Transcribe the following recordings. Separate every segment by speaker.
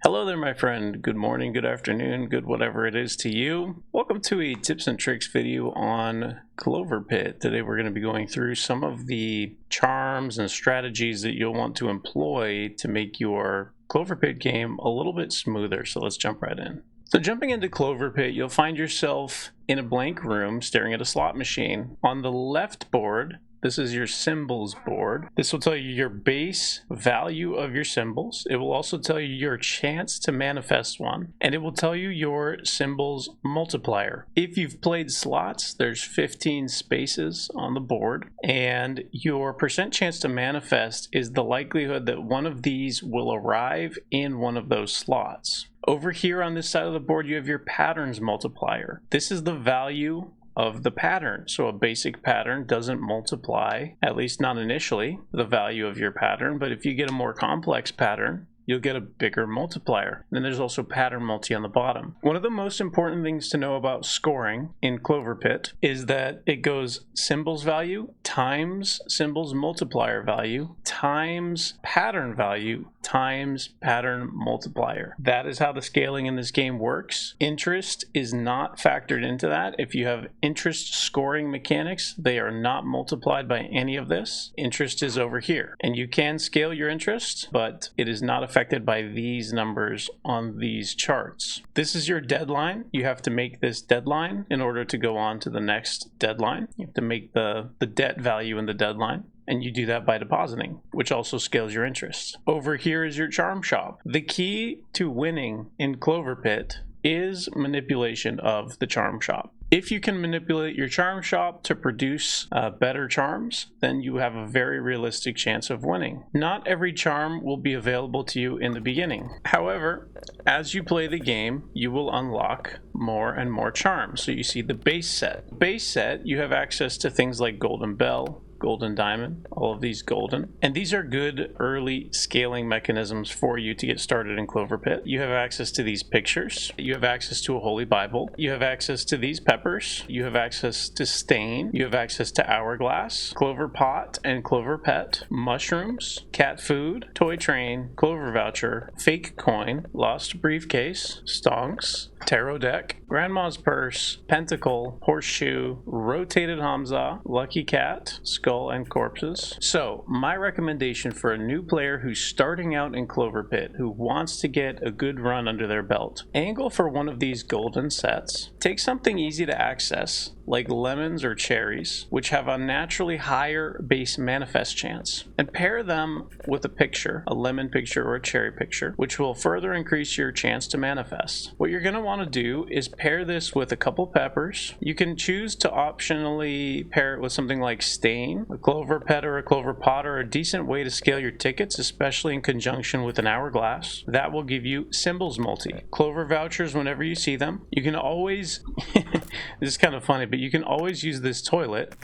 Speaker 1: Hello there, my friend. Good morning, good afternoon, good whatever it is to you. Welcome to a tips and tricks video on Cloverpit. Today we're going to be going through some of the charms and strategies that you'll want to employ to make your Cloverpit game a little bit smoother. So let's jump right in. So jumping into Cloverpit, you'll find yourself in a blank room staring at a slot machine. On the left board, this is your symbols board. This will tell you your base value of your symbols. It will also tell you your chance to manifest one. And it will tell you your symbols multiplier. If you've played slots, there's 15 spaces on the board. And your percent chance to manifest is the likelihood that one of these will arrive in one of those slots. Over here on this side of the board, you have your patterns multiplier. This is the value of the pattern. So a basic pattern doesn't multiply, at least not initially, the value of your pattern. But if you get a more complex pattern, you'll get a bigger multiplier. And then there's also pattern multi on the bottom. One of the most important things to know about scoring in Cloverpit is that it goes symbols value times symbols multiplier value times pattern value times pattern multiplier. That is how the scaling in this game works. Interest is not factored into that. If you have interest scoring mechanics, they are not multiplied by any of this. Interest is over here. And you can scale your interest, but it is not affected by these numbers on these charts. This is your deadline. You have to make this deadline in order to go on to the next deadline. You have to make the debt value in the deadline. And you do that by depositing, which also scales your interest. Over here is your charm shop. The key to winning in Cloverpit is manipulation of the charm shop. If you can manipulate your charm shop to produce better charms, then you have a very realistic chance of winning. Not every charm will be available to you in the beginning. However, as you play the game, you will unlock more and more charms. So you see the base set. Base set, you have access to things like Golden Bell, Golden Diamond, all of these golden. And these are good early scaling mechanisms for you to get started in Cloverpit. You have access to these pictures. You have access to a Holy Bible. You have access to these peppers. You have access to Stain. You have access to Hourglass, Clover Pot and Clover Pet, Mushrooms, Cat Food, Toy Train, Clover Voucher, Fake Coin, Lost Briefcase, Stonks, Tarot Deck, Grandma's Purse, Pentacle, Horseshoe, Rotated Hamza, Lucky Cat, Skull and Corpses. So my recommendation for a new player who's starting out in Cloverpit, who wants to get a good run under their belt, angle for one of these golden sets. Take something easy to access like lemons or cherries, which have a naturally higher base manifest chance, and pair them with a picture, a lemon picture or a cherry picture, which will further increase your chance to manifest. What you're going to want to do is pair this with a couple peppers. You can choose to optionally pair it with something like Stain, a Clover Pet or a Clover Pot are a decent way to scale your tickets, especially in conjunction with an Hourglass. That will give you symbols multi. Clover vouchers whenever you see them. You can always, this is kind of funny, but you can always use this toilet.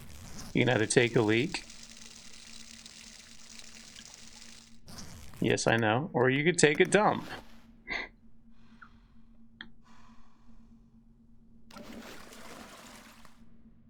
Speaker 1: You can either take a leak. Yes, I know. Or you could take a dump.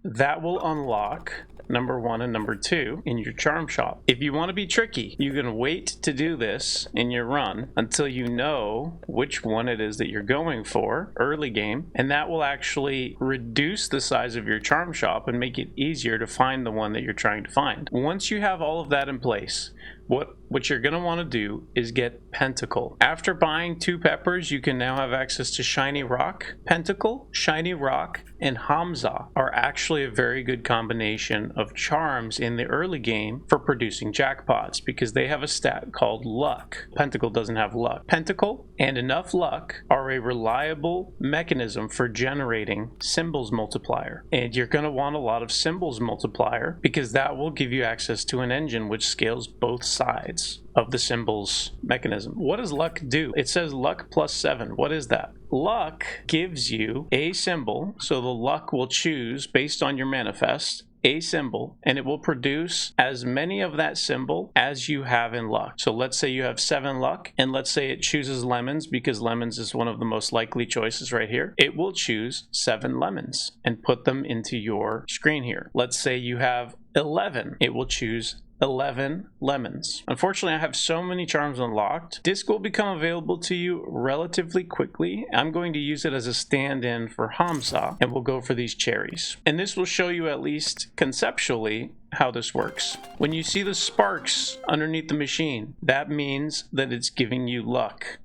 Speaker 1: That will unlock number 1 and number 2 in your charm shop. If you want to be tricky, you can wait to do this in your run until you know which one it is that you're going for early game, and that will actually reduce the size of your charm shop and make it easier to find the one that you're trying to find. Once you have all of that in place, what you're going to want to do is get Pentacle. After buying 2 peppers, you can now have access to Shiny Rock. Pentacle, Shiny Rock, and Hamza are actually a very good combination of charms in the early game for producing jackpots because they have a stat called Luck. Pentacle doesn't have Luck. Pentacle and enough Luck are a reliable mechanism for generating symbols multiplier. And you're going to want a lot of symbols multiplier because that will give you access to an engine which scales both sides of the symbols mechanism. What does luck do? It says luck plus 7. What is that? Luck gives you a symbol, so the luck will choose based on your manifest a symbol, and it will produce as many of that symbol as you have in luck. So let's say you have 7 luck, and let's say it chooses lemons because lemons is one of the most likely choices right here. It will choose 7 lemons and put them into your screen here. Let's say you have 11, it will choose 11 lemons. Unfortunately, I have so many charms unlocked. Disc will become available to you relatively quickly. I'm going to use it as a stand-in for Hamza, and we'll go for these cherries. And this will show you, at least conceptually, how this works. When you see the sparks underneath the machine, that means that it's giving you luck.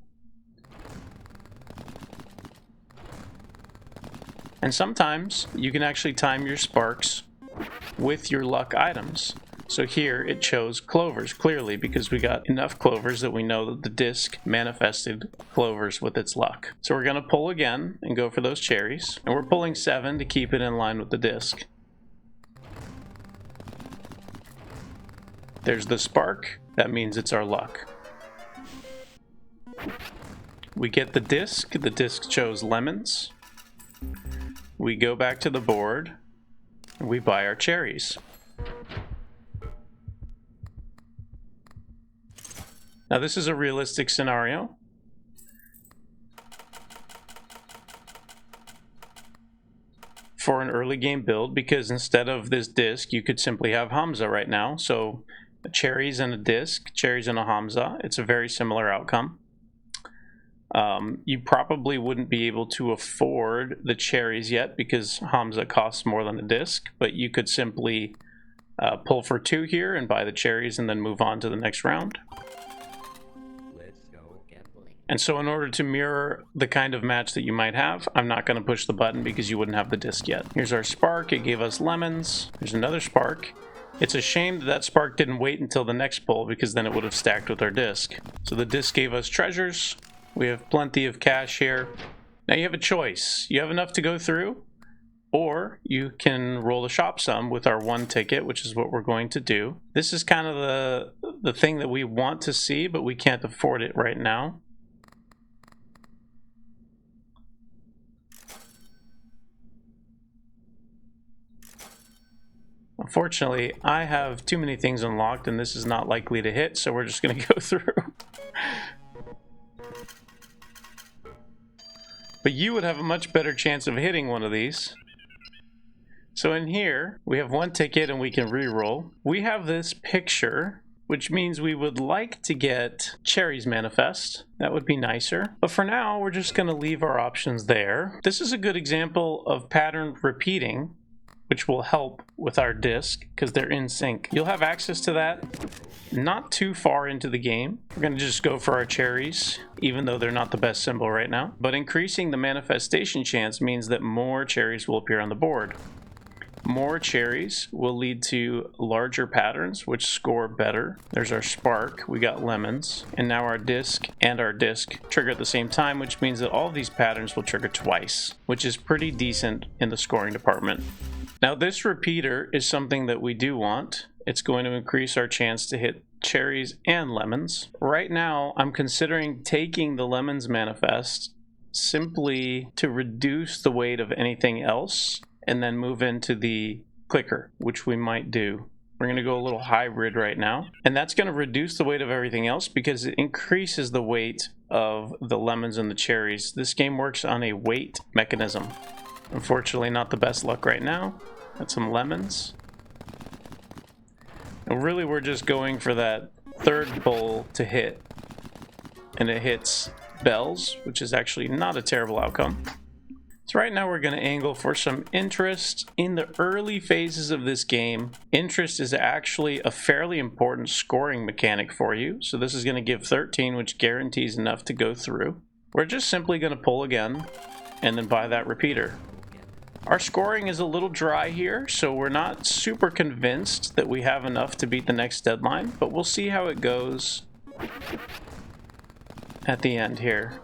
Speaker 1: And sometimes you can actually time your sparks with your luck items. So here it shows clovers clearly because we got enough clovers that we know that the disc manifested clovers with its luck. So we're going to pull again and go for those cherries. And we're pulling 7 to keep it in line with the disc. There's the spark. That means it's our luck. We get the disc. The disc shows lemons. We go back to the board. And we buy our cherries. Now this is a realistic scenario. For an early game build, because instead of this disc, you could simply have Hamza right now. So cherries and a disc, cherries and a Hamza. It's a very similar outcome. You probably wouldn't be able to afford the cherries yet because Hamza costs more than a disc, but you could simply pull for 2 here and buy the cherries and then move on to the next round. And so in order to mirror the kind of match that you might have, I'm not going to push the button because you wouldn't have the disc yet. Here's our spark. It gave us lemons. Here's another spark. It's a shame that that spark didn't wait until the next pull because then it would have stacked with our disc. So the disc gave us treasures. We have plenty of cash here. Now you have a choice. You have enough to go through, or you can roll the shop sum with our 1 ticket, which is what we're going to do. This is kind of the thing that we want to see, but we can't afford it right now. Unfortunately, I have too many things unlocked and this is not likely to hit, so we're just going to go through. But you would have a much better chance of hitting one of these. So in here, we have 1 ticket and we can re-roll. We have this picture, which means we would like to get cherries manifest. That would be nicer. But for now, we're just going to leave our options there. This is a good example of pattern repeating, which will help with our disc because they're in sync. You'll have access to that not too far into the game. We're going to just go for our cherries, even though they're not the best symbol right now. But increasing the manifestation chance means that more cherries will appear on the board. More cherries will lead to larger patterns, which score better. There's our spark. We got lemons. And now our disc and our disc trigger at the same time, which means that all of these patterns will trigger twice, which is pretty decent in the scoring department. Now this repeater is something that we do want. It's going to increase our chance to hit cherries and lemons. Right now, I'm considering taking the lemons manifest simply to reduce the weight of anything else and then move into the clicker, which we might do. We're going to go a little hybrid right now. And that's going to reduce the weight of everything else because it increases the weight of the lemons and the cherries. This game works on a weight mechanism. Unfortunately, not the best luck right now. Got some lemons. And really, we're just going for that 3rd pull to hit. And it hits bells, which is actually not a terrible outcome. So right now, we're going to angle for some interest. In the early phases of this game, interest is actually a fairly important scoring mechanic for you. So this is going to give 13, which guarantees enough to go through. We're just simply going to pull again and then buy that repeater. Our scoring is a little dry here, so we're not super convinced that we have enough to beat the next deadline, but we'll see how it goes at the end here.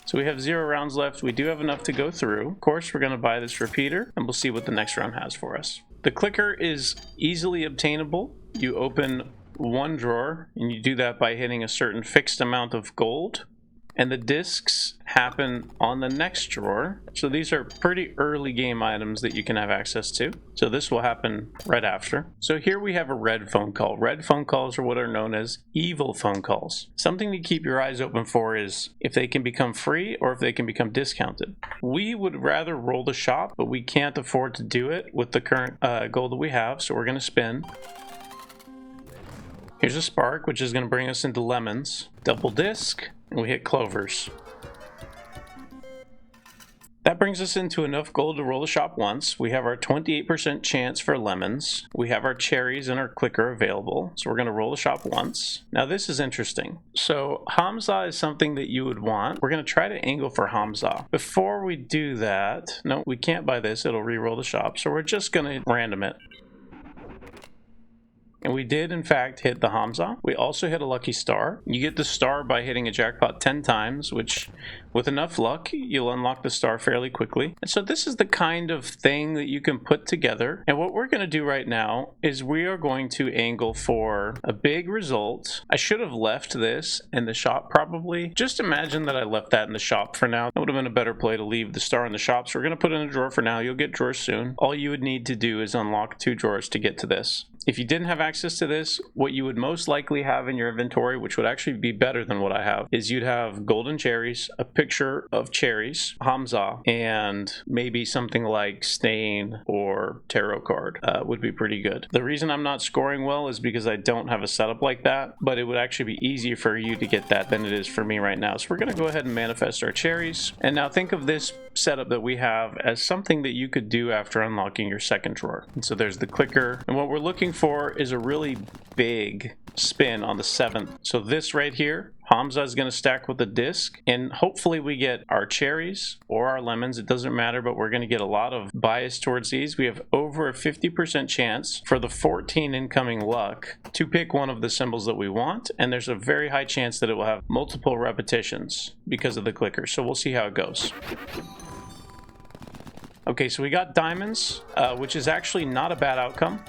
Speaker 1: So we have 0 rounds left. We do have enough to go through. Of course, we're going to buy this repeater, and we'll see what the next round has for us. The clicker is easily obtainable. You open 1 drawer, and you do that by hitting a certain fixed amount of gold. and the discs happen on the next drawer. So these are pretty early game items that you can have access to. So this will happen right after. So here we have a red phone call. Red phone calls are what are known as evil phone calls. Something to keep your eyes open for is if they can become free or if they can become discounted. We would rather roll the shop, but we can't afford to do it with the current gold that we have. So we're going to spin. Here's a spark, which is going to bring us into lemons. Double disc, and we hit clovers. That brings us into enough gold to roll the shop once. We have our 28% chance for lemons. We have our cherries and our clicker available. So we're going to roll the shop once. Now this is interesting. So Hamza is something that you would want. We're going to try to angle for Hamza. Before we do that, no, we can't buy this. It'll re-roll the shop. So we're just going to random it. And we did, in fact, hit the Hamza. We also hit a lucky star. You get the star by hitting a jackpot 10 times, which, with enough luck, you'll unlock the star fairly quickly. And so this is the kind of thing that you can put together. And what we're going to do right now is we are going to angle for a big result. I should have left this in the shop, probably. Just imagine that I left that in the shop for now. That would have been a better play to leave the star in the shop. So we're going to put it in a drawer for now. You'll get drawers soon. All you would need to do is unlock 2 drawers to get to this. If you didn't have access to this, what you would most likely have in your inventory, which would actually be better than what I have, is you'd have golden cherries, a picture of cherries, Hamza, and maybe something like Stain or Tarot card would be pretty good. The reason I'm not scoring well is because I don't have a setup like that, but it would actually be easier for you to get that than it is for me right now. So we're going to go ahead and manifest our cherries. And now think of this setup that we have as something that you could do after unlocking your second drawer. And so there's the clicker, and what we're looking for is a really big spin on the 7th. So this right here, Hamza is going to stack with the disc, and hopefully we get our cherries or our lemons. It doesn't matter, but we're going to get a lot of bias towards these. We have over a 50% chance for the 14 incoming luck to pick one of the symbols that we want, and there's a very high chance that it will have multiple repetitions because of the clicker. So we'll see how it goes. Okay, so we got diamonds, which is actually not a bad outcome,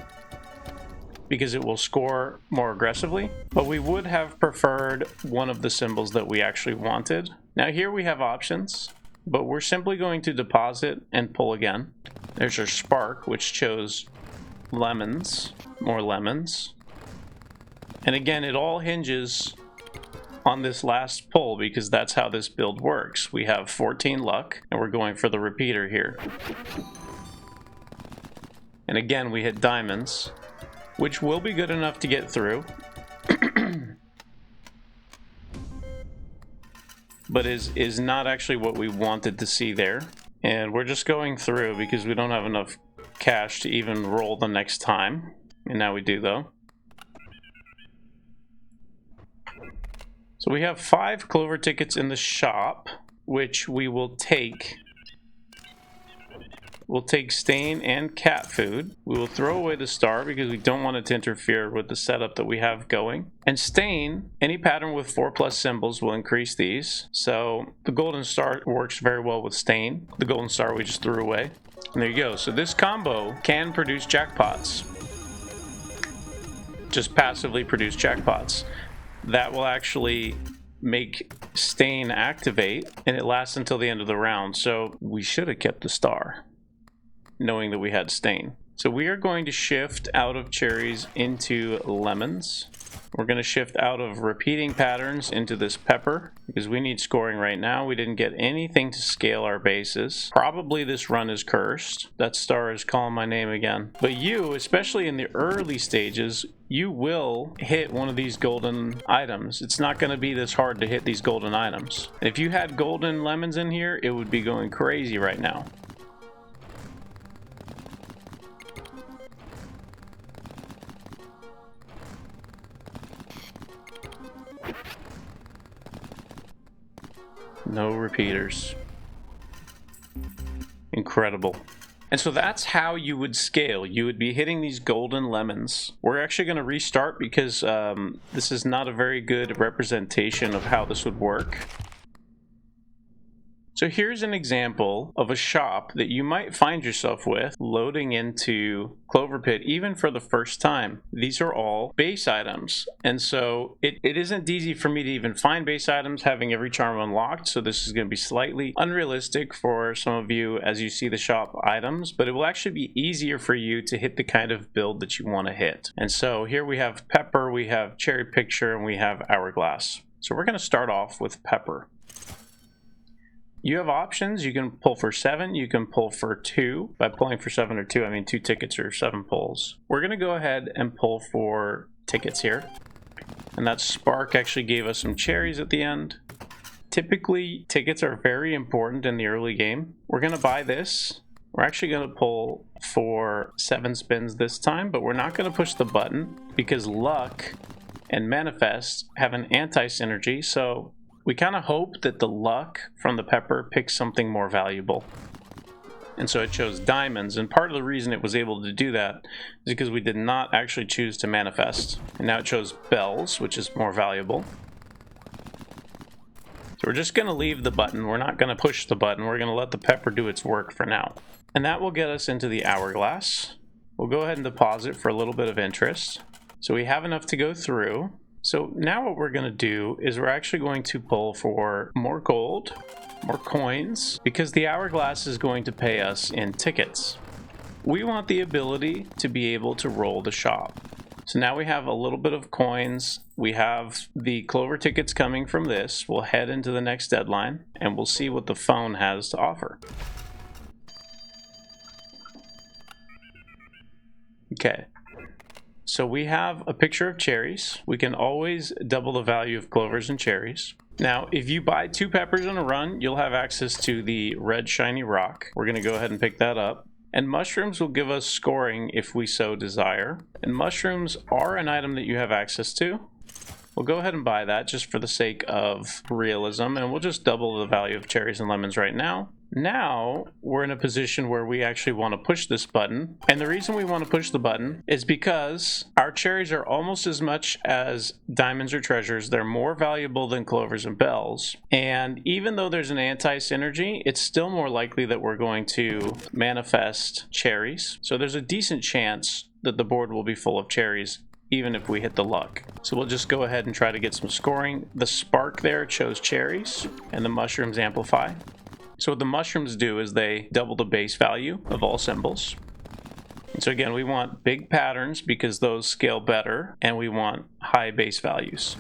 Speaker 1: because it will score more aggressively, but we would have preferred one of the symbols that we actually wanted. Now here we have options, but we're simply going to deposit and pull again. There's our spark, which chose lemons, more lemons. And again, it all hinges on this last pull because that's how this build works. We have 14 luck and we're going for the repeater here. And again, we hit diamonds, which will be good enough to get through, but is not actually what we wanted to see there. And we're just going through because we don't have enough cash to even roll the next time. And now we do, though. So we have 5 clover tickets in the shop, which we will take. We'll take stain and cat food. We will throw away the star because we don't want it to interfere with the setup that we have going. And stain, any pattern with 4+ symbols will increase these. So the golden star works very well with stain. The golden star we just threw away. And there you go. So this combo can produce jackpots. Just passively produce jackpots. That will actually make stain activate, and it lasts until the end of the round. So we should have kept the star, knowing that we had stain. So we are going to shift out of cherries into lemons. We're going to shift out of repeating patterns into this pepper because we need scoring right now. We didn't get anything to scale our bases. Probably this run is cursed. That star is calling my name again. But you, especially in the early stages, you will hit one of these golden items. It's not going to be this hard to hit these golden items. If you had golden lemons in here, it would be going crazy right now. No repeaters. Incredible. And so that's how you would scale. You would be hitting these golden lemons. We're actually going to restart because this is not a very good representation of how this would work. So here's an example of a shop that you might find yourself with loading into Cloverpit even for the first time. These are all base items, and so it isn't easy for me to even find base items having every charm unlocked, so this is going to be slightly unrealistic for some of you as you see the shop items, but it will actually be easier for you to hit the kind of build that you want to hit. And so here we have Pepper, we have Cherry Picture, and we have Hourglass. So we're going to start off with Pepper. You have options. You can pull for 7, you can pull for 2. By pulling for 7 or 2, I mean 2 tickets or 7 pulls. We're going to go ahead and pull for tickets here. And that spark actually gave us some cherries at the end. Typically, tickets are very important in the early game. We're going to buy this. We're actually going to pull for 7 spins this time, but we're not going to push the button because luck and manifest have an anti-synergy, so we kind of hope that the luck from the pepper picks something more valuable. And so it chose diamonds, and part of the reason it was able to do that is because we did not actually choose to manifest. And now it chose bells, which is more valuable. So we're just going to leave the button. We're not going to push the button. We're going to let the pepper do its work for now. And that will get us into the hourglass. We'll go ahead and deposit for a little bit of interest. So we have enough to go through. So now what we're going to do is we're actually going to pull for more gold, more coins, because the hourglass is going to pay us in tickets. We want the ability to be able to roll the shop. So now we have a little bit of coins. We have the Clover tickets coming from this. We'll head into the next deadline and we'll see what the phone has to offer. Okay. So we have a picture of cherries. We can always double the value of clovers and cherries. Now, if you buy 2 peppers in a run, you'll have access to the red shiny rock. We're going to go ahead and pick that up. And mushrooms will give us scoring if we so desire. And mushrooms are an item that you have access to. We'll go ahead and buy that just for the sake of realism, and we'll just double the value of cherries and lemons right now. Now we're in a position where we actually want to push this button, and the reason we want to push the button is because our cherries are almost as much as diamonds or treasures. They're more valuable than clovers and bells, and even though there's an anti-synergy, it's still more likely that we're going to manifest cherries. So there's a decent chance that the board will be full of cherries even if we hit the luck. So we'll just go ahead and try to get some scoring. The spark there chose cherries and the mushrooms amplify. So what the mushrooms do is they double the base value of all symbols. And so again, we want big patterns because those scale better, and we want high base values.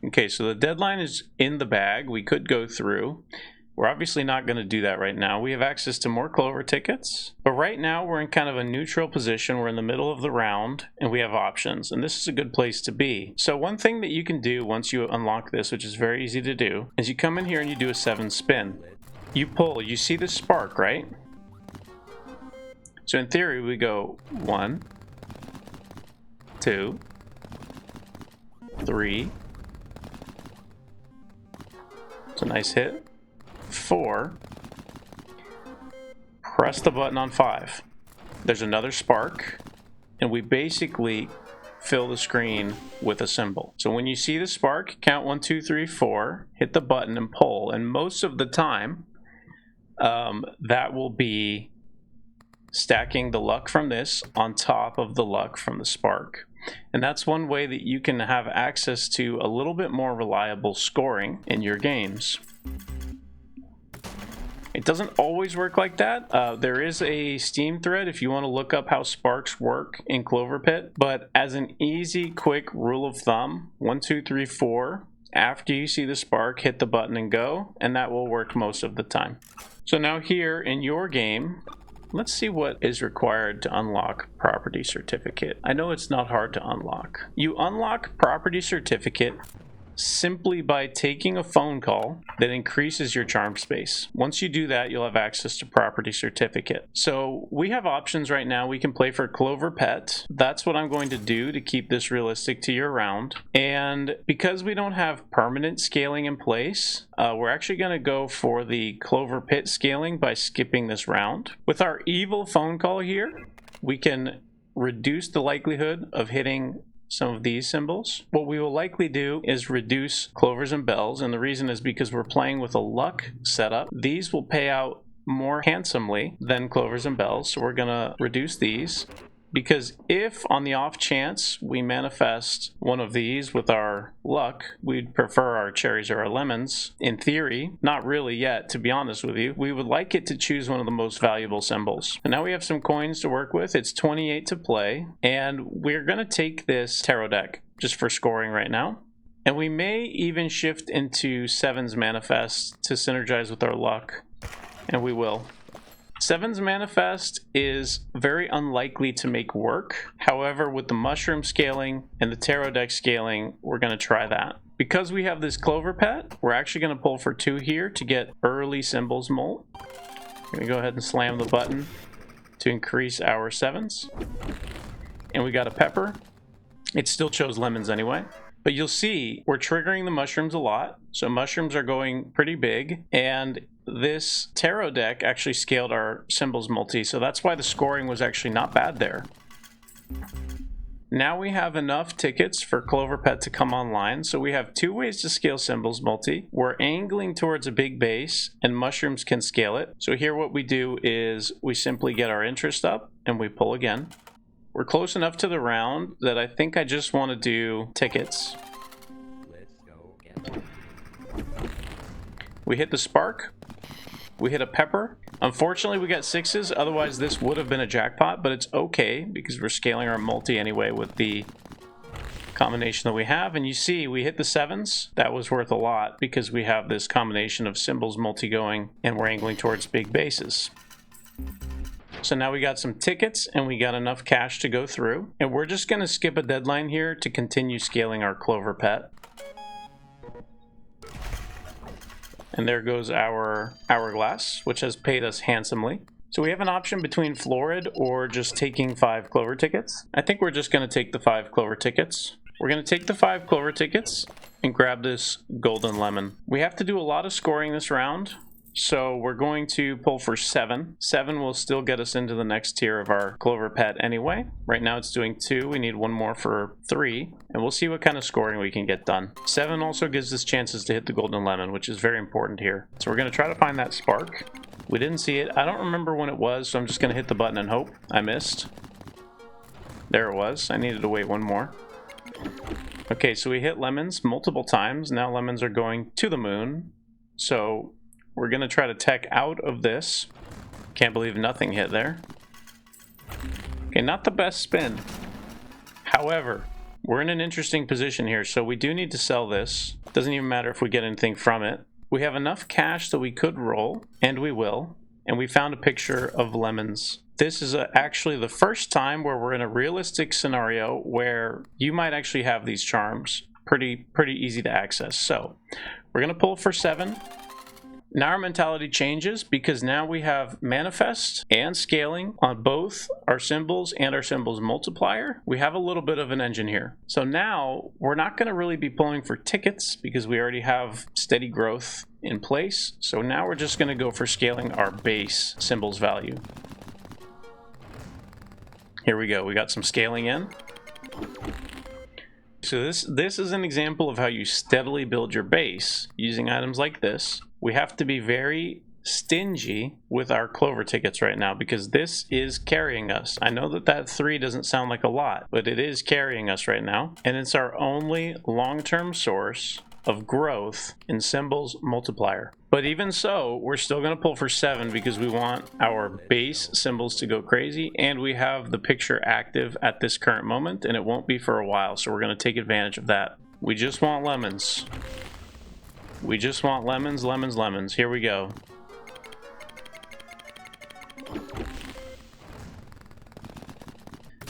Speaker 1: Okay, so the deadline is in the bag. We could go through. We're obviously not going to do that right now. We have access to more Clover tickets, but right now we're in kind of a neutral position. We're in the middle of the round and we have options, and this is a good place to be. So one thing that you can do once you unlock this, which is very easy to do, is you come in here and you do a 7 spin. You pull, you see the spark, right? So in theory we go 1, 2, 3. It's a nice hit. 4, press the button on 5. There's another spark, and we basically fill the screen with a symbol. So when you see the spark, count 1, 2, 3, 4, hit the button and pull, and most of the time that will be stacking the luck from this on top of the luck from the spark. And that's one way that you can have access to a little bit more reliable scoring in your games. It doesn't always work like that. There is a Steam thread if you want to look up how sparks work in Cloverpit, but as an easy, quick rule of thumb, 1, 2, 3, 4, after you see the spark, hit the button and go, and that will work most of the time. So now here in your game, let's see what is required to unlock Property Certificate. I know it's not hard to unlock. You unlock Property Certificate simply by taking a phone call that increases your charm space. Once you do that, you'll have access to Property Certificate. So we have options right now. We can play for Cloverpit. That's what I'm going to do to keep this realistic to your round. And because we don't have permanent scaling in place, we're actually going to go for the Cloverpit scaling by skipping this round. With our evil phone call here, we can reduce the likelihood of hitting some of these symbols. What we will likely do is reduce clovers and bells, and the reason is because we're playing with a luck setup. These will pay out more handsomely than clovers and bells, so we're gonna reduce these, because if on the off chance we manifest one of these with our luck, we'd prefer our cherries or our lemons. In theory, not really yet, to be honest with you, we would like it to choose one of the most valuable symbols. And now we have some coins to work with. It's 28 to play, and we're gonna take this tarot deck just for scoring right now. And we may even shift into Sevens Manifest to synergize with our luck, and we will. Sevens Manifest is very unlikely to make work. However, with the mushroom scaling and the tarot deck scaling, we're going to try that. Because we have this Cloverpit, we're actually going to pull for 2 here to get early symbols molt. I'm going to go ahead and slam the button to increase our sevens. And we got a pepper. It still chose lemons anyway. But you'll see we're triggering the mushrooms a lot. So mushrooms are going pretty big, and this tarot deck actually scaled our symbols multi, so that's why the scoring was actually not bad there. Now we have enough tickets for Cloverpit to come online, so we have 2 ways to scale symbols multi. We're angling towards a big base, and mushrooms can scale it. So here what we do is we simply get our interest up, and we pull again. We're close enough to the round that I think I just want to do tickets.
Speaker 2: Let's go get
Speaker 1: We hit the spark. We hit a pepper. Unfortunately, we got 6s. Otherwise, this would have been a jackpot, but it's okay because we're scaling our multi anyway with the combination that we have. And you see, we hit the 7s. That was worth a lot because we have this combination of symbols multi going, and we're angling towards big bases. So now we got some tickets and we got enough cash to go through. And we're just going to skip a deadline here to continue scaling our Cloverpit. And there goes our hourglass, which has paid us handsomely. So we have an option between Florid or just taking 5 clover tickets. I think we're just going to take the 5 clover tickets. We're going to take the 5 clover tickets and grab this golden lemon. We have to do a lot of scoring this round. So we're going to pull for 7. 7 will still get us into the next tier of our Cloverpit anyway. Right now it's doing 2. We need 1 more for 3. And we'll see what kind of scoring we can get done. 7 also gives us chances to hit the golden lemon, which is very important here. So we're going to try to find that spark. We didn't see it. I don't remember when it was, so I'm just going to hit the button and hope. I missed. There it was. I needed to wait 1 more. Okay, so we hit lemons multiple times. Now lemons are going to the moon. So we're going to try to tech out of this. Can't believe nothing hit there. Okay, not the best spin. However, we're in an interesting position here, so we do need to sell this. Doesn't even matter if we get anything from it. We have enough cash that we could roll, and we will. And we found a picture of lemons. This is actually the first time where we're in a realistic scenario where you might actually have these charms. Pretty easy to access. So we're going to pull for 7. Now our mentality changes because now we have manifest and scaling on both our symbols and our symbols multiplier. We have a little bit of an engine here. So now we're not going to really be pulling for tickets because we already have steady growth in place. So now we're just going to go for scaling our base symbols value. Here we go. We got some scaling in. So this is an example of how you steadily build your base using items like this. We have to be very stingy with our clover tickets right now because this is carrying us. I know that 3 doesn't sound like a lot, but it is carrying us right now. And it's our only long-term source of growth in symbols multiplier. But even so, we're still going to pull for 7 because we want our base symbols to go crazy, and we have the picture active at this current moment, and it won't be for a while, so we're going to take advantage of that. We just want lemons. We just want lemons, lemons, lemons. Here we go.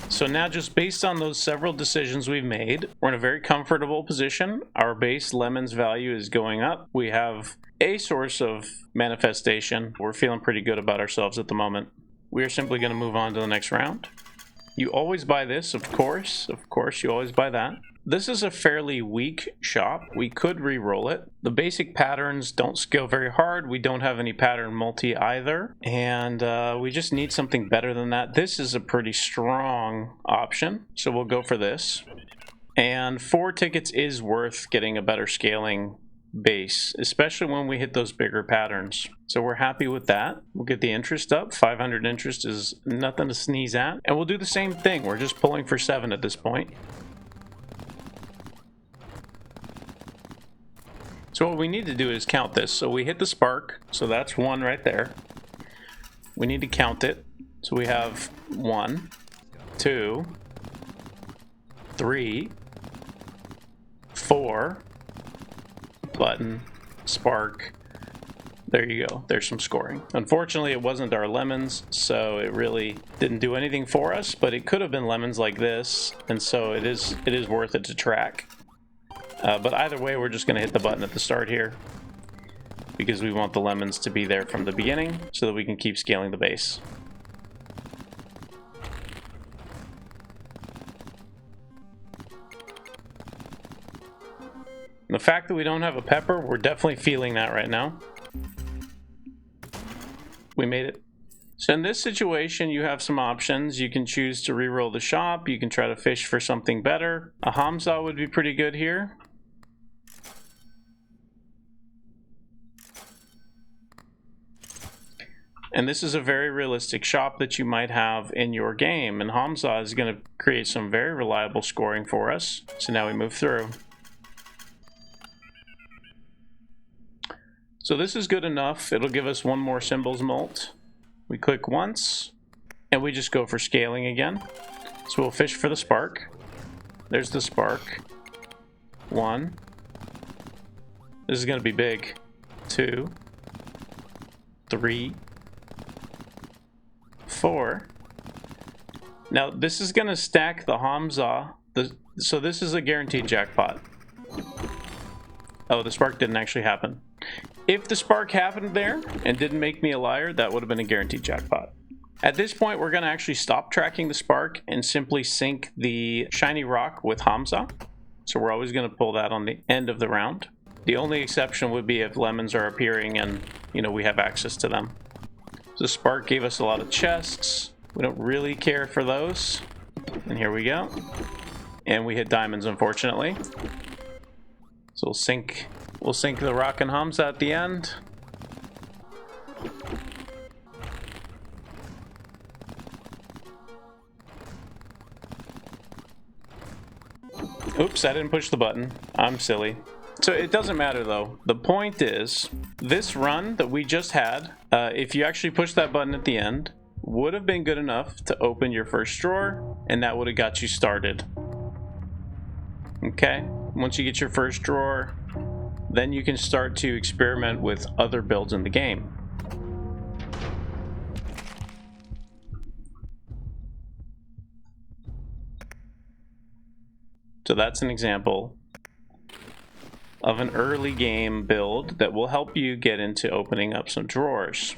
Speaker 1: So now, just based on those several decisions we've made, we're in a very comfortable position. Our base lemons value is going up. We have a source of manifestation. We're feeling pretty good about ourselves at the moment. We are simply going to move on to the next round. You always buy this, of course. Of course, you always buy that. this is a fairly weak shop. We could re-roll it. The basic patterns don't scale very hard. We don't have any pattern multi either. And we just need something better than that. This is a pretty strong option, so we'll go for this. And 4 tickets is worth getting a better scaling base, especially when we hit those bigger patterns. So we're happy with that. We'll get the interest up. 500 interest is nothing to sneeze at. And we'll do the same thing. We're just pulling for 7 at this point. So what we need to do is count this. So we hit the spark, so that's 1 right there. We need to count it. So we have 1, 2, 3, 4, button, spark. There you go. There's some scoring. Unfortunately, it wasn't our lemons, so it really didn't do anything for us, but it could have been lemons like this, and so it is worth it to track. But either way, we're just going to hit the button at the start here because we want the lemons to be there from the beginning so that we can keep scaling the base. The fact that we don't have a pepper, we're definitely feeling that right now. We made it. So in this situation, you have some options. You can choose to reroll the shop. You can try to fish for something better. A Hamza would be pretty good here. And this is a very realistic shop that you might have in your game. And Hamza is going to create some very reliable scoring for us. So now we move through. So this is good enough. It'll give us 1 more symbols molt. We click once, and we just go for scaling again. So we'll fish for the spark. There's the spark. 1. This is going to be big. 2, 3, 4. Now this is going to stack the Hamza. So this is a guaranteed jackpot. Oh, the spark didn't actually happen. If the spark happened there and didn't make me a liar, that would have been a guaranteed jackpot. At this point, we're going to actually stop tracking the spark and simply sync the shiny rock with Hamza. So we're always going to pull that on the end of the round. The only exception would be if lemons are appearing and, you know, we have access to them. So spark gave us a lot of chests. We don't really care for those. And here we go. And we hit diamonds, unfortunately. So we'll sync the rock and Hamza at the end. Oops, I didn't push the button. I'm silly. So it doesn't matter though. The point is, this run that we just had, if you actually push that button at the end, would have been good enough to open your first drawer, and that would have got you started. Okay? Once you get your first drawer, then you can start to experiment with other builds in the game. So that's an example of an early game build that will help you get into opening up some drawers.